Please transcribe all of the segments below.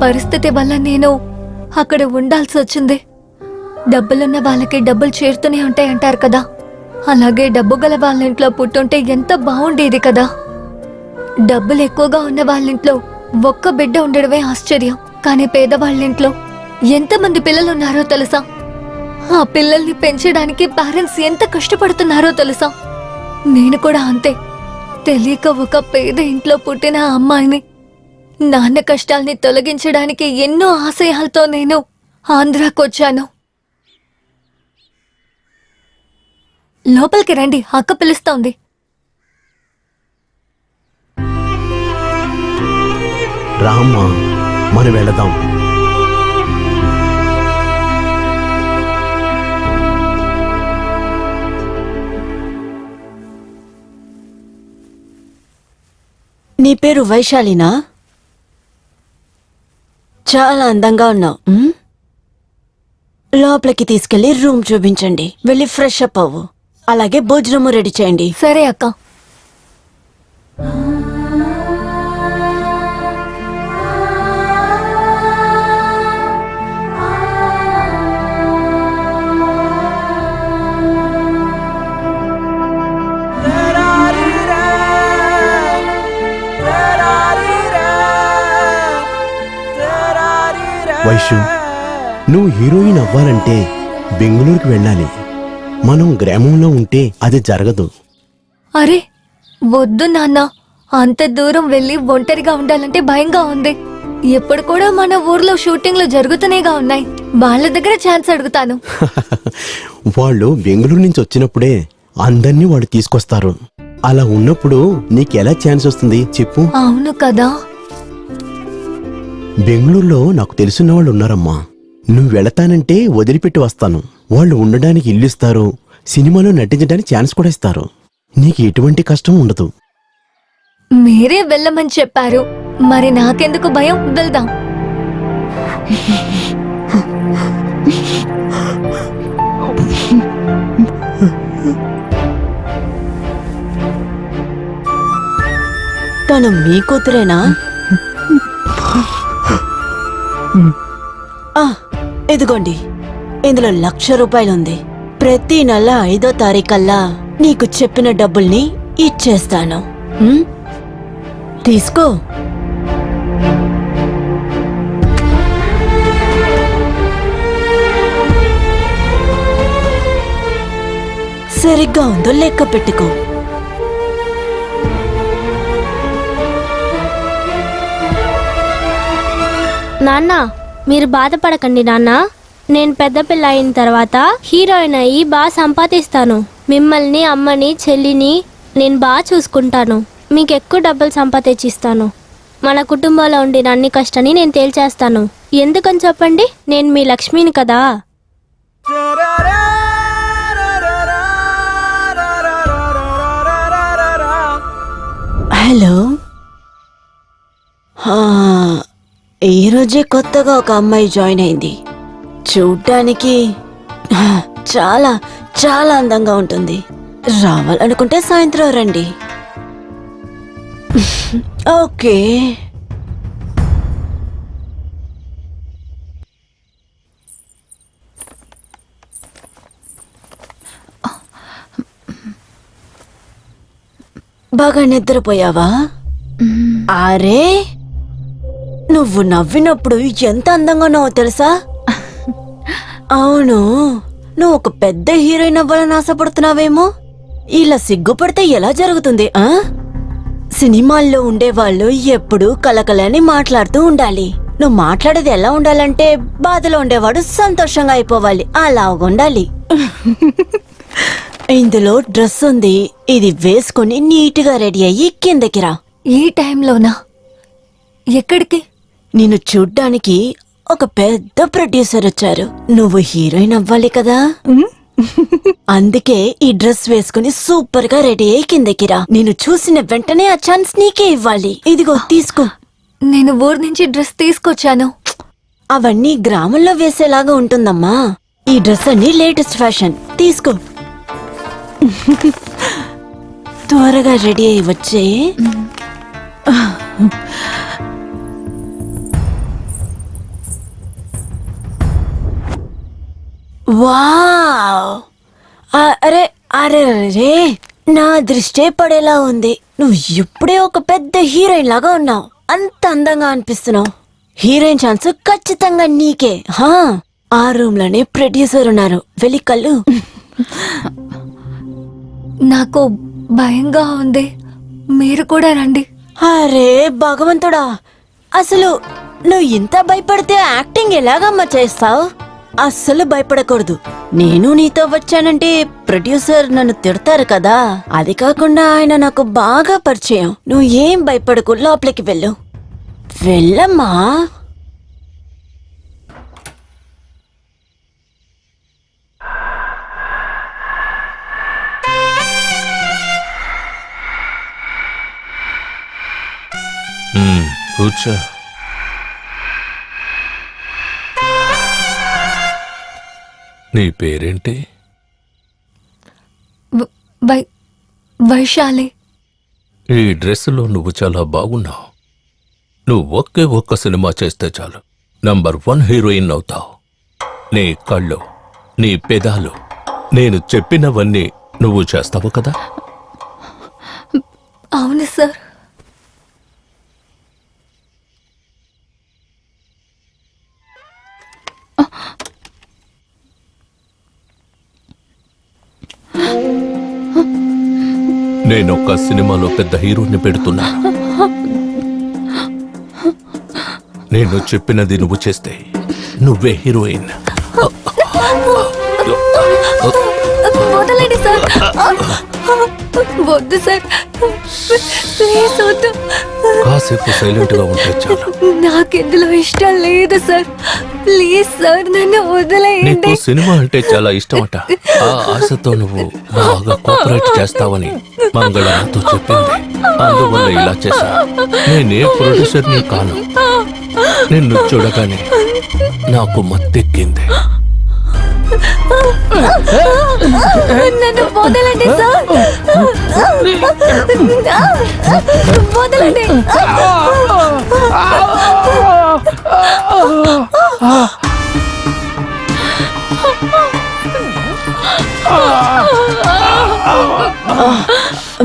పరిస్థితి వల్ల నేను అక్కడ ఉండాల్సి వచ్చింది. డబ్బులున్న వాళ్ళకి డబ్బులు చేరుతూనే ఉంటాయంటారు కదా, అలాగే డబ్బు గల వాళ్ళ ఇంట్లో పుట్టుంటే ఎంత బాగుండేది కదా. డబ్బులు ఎక్కువగా ఉన్న వాళ్ళింట్లో ఒక్క బిడ్డ ఉండడమే ఆశ్చర్యం, కానీ పేదవాళ్ళింట్లో ఎంతమంది పిల్లలున్నారో తెలుసా? ఆ పిల్లల్ని పెంచడానికి పేరెంట్స్ ఎంత కష్టపడుతున్నారో తెలుసా? నేను కూడా అంతే. తెలియక ఒక పేద ఇంట్లో పుట్టిన అమ్మాయిని. నాన్న కష్టాల్ని తొలగించడానికి ఎన్నో ఆశయాలతో నేను ఆంధ్రాకొచ్చాను. లోపలికి రండి, అక్క పిలుస్తోంది. రామ్మా, మనం వెళదాం. నీ పేరు వైశాలినా? చాలా అందంగా ఉన్నావు. లోపలికి తీసుకెళ్లి రూమ్ చూపించండి. వెళ్ళి ఫ్రెష్ అప్ అవ్వు. అలాగే భోజనము రెడీ చేయండి. సరే అక్క. వైషు, నువ్వు హీరోయిన్ అవ్వాలంటే బెంగళూరుకి వెళ్ళాలి. మనం గ్రామంలో ఉంటే అది జరగదు. అరే వద్దు నాన్న, అంత దూరం వెళ్ళి ఒంటరిగా ఉండాలంటే భయంగా ఉంది. ఎప్పుడు కూడా మన ఊర్లో షూటింగ్లు జరుగుతూనేగా ఉన్నాయి. వాళ్ళ దగ్గర ఛాన్స్ అడుగుతాను. వాళ్ళు బెంగళూరు నుంచి వచ్చినప్పుడే అందర్నీ వాళ్ళు తీసుకొస్తారు. అలా ఉన్నప్పుడు నీకెలా ఛాన్స్ వస్తుంది చెప్పు? అవును కదా. బెంగళూరులో నాకు తెలిసిన వాళ్ళు ఉన్నారమ్మా. నువ్వు వెళతానంటే వదిలిపెట్టి వస్తాను. వాళ్ళు ఉండడానికి ఇల్లు ఇస్తారు, సినిమాలో నటించడానికి ఛాన్స్ కూడా ఇస్తారు. నీకు ఎటువంటి కష్టం ఉండదు. మీరే వెళ్ళమని చెప్పారు, మరి నాకెందుకు భయం? వెళ్దాం. తను మీ కూతురేనా? ఇదిగోండి, ఇందులో 1,00,000 రూపాయలుంది. ప్రతి నెల 5వ తారీఖల్లా నీకు చెప్పిన డబ్బుల్ని ఇచ్చేస్తాను. తీసుకో. సరిగ్గా ఉందో లెక్క పెట్టుకో. నాన్న, మీరు బాధపడకండి నాన్న. నేను పెద్ద పిల్ల అయిన తర్వాత హీరోయిన్ అయ్యి బాగా సంపాదిస్తాను. మిమ్మల్ని, అమ్మని, చెల్లిని నేను బాగా చూసుకుంటాను. మీకు ఎక్కువ డబ్బులు సంపాదించిస్తాను. మన కుటుంబంలో ఉండిన అన్ని కష్టాన్ని నేను తేల్చేస్తాను. ఎందుకని చెప్పండి, నేను మీ లక్ష్మిని కదా. హలో, ఈరోజే కొత్తగా ఒక అమ్మాయి జాయిన్ అయింది. చూడ్డానికి చాలా చాలా అందంగా ఉంటుంది. రావాలనుకుంటే సాయంత్రం రండి. ఓకే. బాగా నిద్రపోయావా? అరే, నువ్వు నవ్వినప్పుడు ఎంత అందంగా ఉన్నావో తెలుసా? అవును, నువ్వు ఒక పెద్ద హీరోయిన్ అవ్వాలని ఆశపడుతున్నావేమో. ఇలా సిగ్గుపడితే ఎలా జరుగుతుంది? సినిమాల్లో ఉండేవాళ్ళు ఎప్పుడూ కలకలని మాట్లాడుతూ ఉండాలి. నువ్వు మాట్లాడేది ఎలా ఉండాలంటే బాధలో ఉండేవాడు సంతోషంగా అయిపోవాలి, అలా ఉండాలి. ఇందులో డ్రెస్ ఉంది, ఇది వేసుకుని నీట్గా రెడీ అయ్యి కిందకి రా. ఈ టైంలోనా? ఎక్కడికి? నిన్ను చూడ్డానికి ఒక పెద్ద ప్రొడ్యూసర్ వచ్చారు. నువ్వు హీరోయిన్ అవ్వాలి కదా, అందుకే ఈ డ్రెస్ వేసుకుని సూపర్ గా రెడీ అయ్యి కిందకి రా. నేను చూసిన వెంటనే ఆ ఛాన్స్ నీకే ఇవ్వాలి. ఇదిగో తీసుకో. నేను ఊరు నుంచి డ్రెస్ తీసుకొచ్చాను. అవన్నీ గ్రామంలో వేసేలాగా ఉంటుందమ్మా. ఈ డ్రెస్ అన్ని లేటెస్ట్ ఫ్యాషన్. తీసుకో. త్వరగా రెడీ అయ్యి వచ్చే. వావ్! అరే అరే రే, నా దృష్టే పడేలా ఉంది. నువ్వు ఇప్పుడే ఒక పెద్ద హీరోయిన్ లాగా ఉన్నావు. అంత అందంగా అనిపిస్తున్నావు. హీరోయిన్ ఛాన్స్ ఖచ్చితంగా నీకే. ఆ రూమ్ లోనే ప్రొడ్యూసర్ ఉన్నారు, వెళ్ళి కళ్ళు. నాకు భయంగా ఉంది, మీరు కూడా రండి. అరే భగవంతుడా, అసలు నువ్వు ఇంత భయపడితే యాక్టింగ్ ఎలాగమ్మా చేస్తావు? అస్సలు భయపడకూడదు. నేను నీతో వచ్చానంటే ప్రొడ్యూసర్ నన్ను తిడతారు కదా. అది కాకుండా ఆయన నాకు బాగా పరిచయం. నువ్వు ఏం భయపడకు, లోపలికి వెళ్ళు. వెళ్ళమ్మా. కూర్చో. నీ పేరేంటి? వైశాలి. ఈ డ్రెస్సులో నువ్వు చాలా బాగున్నావు. నువ్వు ఒక్క సినిమా చేస్తే చాలు నంబర్ 1 హీరోయిన్ అవుతావు. నీ కళ్ళు, నీ పెదాలు, నేను చెప్పినవన్నీ నువ్వు చేస్తావు కదా? అవును సార్. నేనొక్క సినిమాలో పెద్ద హీరోని పెడుతున్నా. నేను చెప్పినది నువ్వు చేస్తే నువ్వే హీరోయిన్. వదలండి సార్. వద్దు సార్, ప్లీజ్ వద్దు. కాసేపు సైలెంట్ గా ఉంటే చాలు. నాకెందులో ఇష్టం లేదు సార్. ప్లీజ్ సార్, నన్ను వదిలేయండి. నీకు సినిమా అంటే చాలా ఇష్టమట. ఆ ఆశతో నువ్వు బాగా కోఆపరేట్ చేస్తావని మంగళ నాతో చెప్పింది. అందువల్ల ఇలా చేశా. నేనే ప్రొడ్యూసర్ని కాను. నిన్ను చూడగానే నాకు మత్తెక్కింది. నన్ను వదలండి సార్. వదలండి.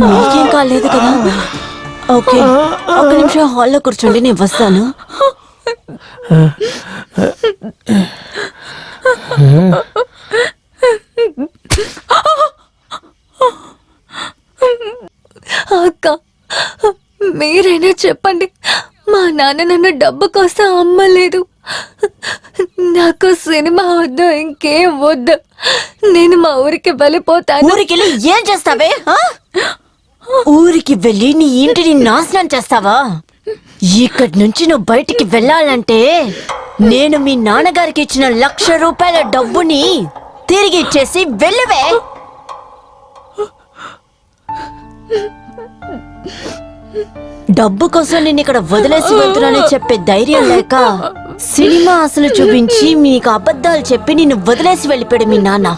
మీకేం కాలేదు కదా? ఓకే, ఒక నిమిషం హాల్లో కూర్చోండి, నేను వస్తాను. అక్క, మీరైనా చెప్పండి. మా నాన్న నన్ను డబ్బు కోసం అమ్మలేదు. నాకు సినిమా వద్దు, ఇంకేం వద్దు. నేను మా ఊరికి వెళ్ళిపోతాను. ఊరికి వెళ్ళి ఏం చేస్తావే? ఊరికి వెళ్ళి నీ ఇంటిని నాశనం చేస్తావా? ఇక్కడి నుంచి నువ్వు బయటికి వెళ్ళాలంటే నేను మీ నాన్నగారికి ఇచ్చిన 1,00,000 రూపాయల డబ్బుని తిరిగి ఇచ్చేసి వెళ్ళవే. డబ్బు కోసం నేను ఇక్కడ వదిలేసి వెళ్తున్నానని చెప్పే ధైర్యం లేక సినిమా అసలు చూపించి మీకు అబద్ధాలు చెప్పి నిన్ను వదిలేసి వెళ్ళిపోయాడు మీ నాన్న.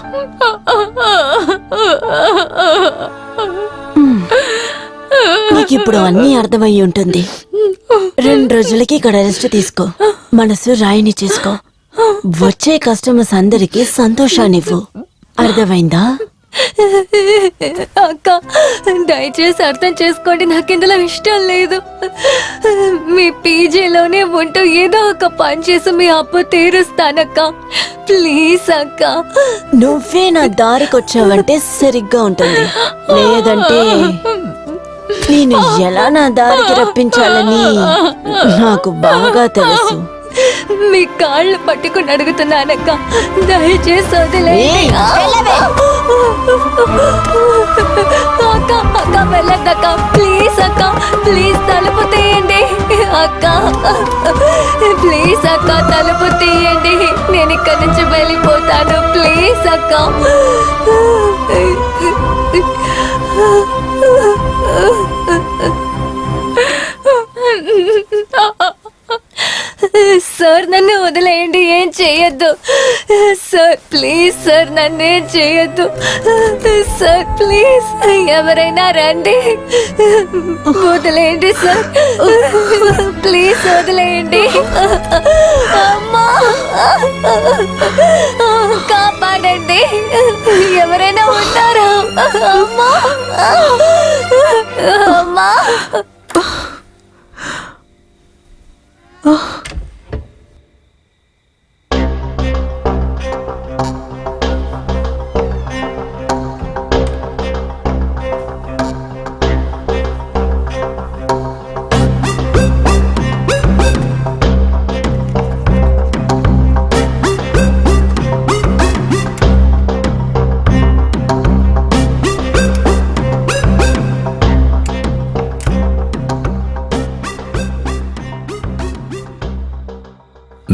నీకు ఇప్పుడు అన్నీ అర్థమయ్యి ఉంటుంది. 2 రోజులకి ఇక్కడ రెస్ట్ తీసుకో, మనసు రాయిని చేసుకో. వచ్చే కస్టమర్స్ అందరికీ సంతోషాన్నివ్వు. అర్థమైందా? అక్క, దయచేసి అర్థం చేసుకోండి. నాకెందులో ఇష్టం లేదు. మీ పీజీలోనే ఉంటూ ఏదో ఒక పని చేసి మీ అప్పు తీరుస్తానక్క. ప్లీజ్ అక్క. నువ్వే నా దారికొచ్చావంటే సరిగ్గా ఉంటుంది. లేదంటే నేను ఎలా నా దారికి రప్పించాలని నాకు బాగా తెలుసు. మీ కాళ్ళు పట్టుకుని అడుగుతున్నానక్క, దయచేసి వదిలేయండి. అక్క, అక్క వెళ్ళద్దక్క. ప్లీజ్ అక్క, ప్లీజ్ తలుపు తీయండి. అక్క ప్లీజ్ అక్క, తలుపు తీయండి. నేను ఇక్కడి నుంచి వెళ్ళిపోతాను. ప్లీజ్ అక్క. సార్, నన్ను వదిలేయండి. ఏం చేయ చేయొద్దు సార్, ప్లీజ్ సార్, నన్నేం చేయొద్దు సార్, ప్లీజ్ ఎవరైనా రండి, వదిలేయండి సార్, ప్లీజ్ వదిలేయండి. అమ్మా, కాపాడండి, ఎవరైనా ఉన్నారా? అమ్మా, అమ్మా.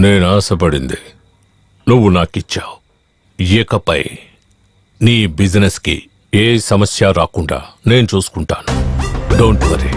నేను ఆశపడింది నువ్వు నాకిచ్చావు. ఇకపై నీ బిజినెస్కి ఏ సమస్య రాకుండా నేను చూసుకుంటాను. Don't worry.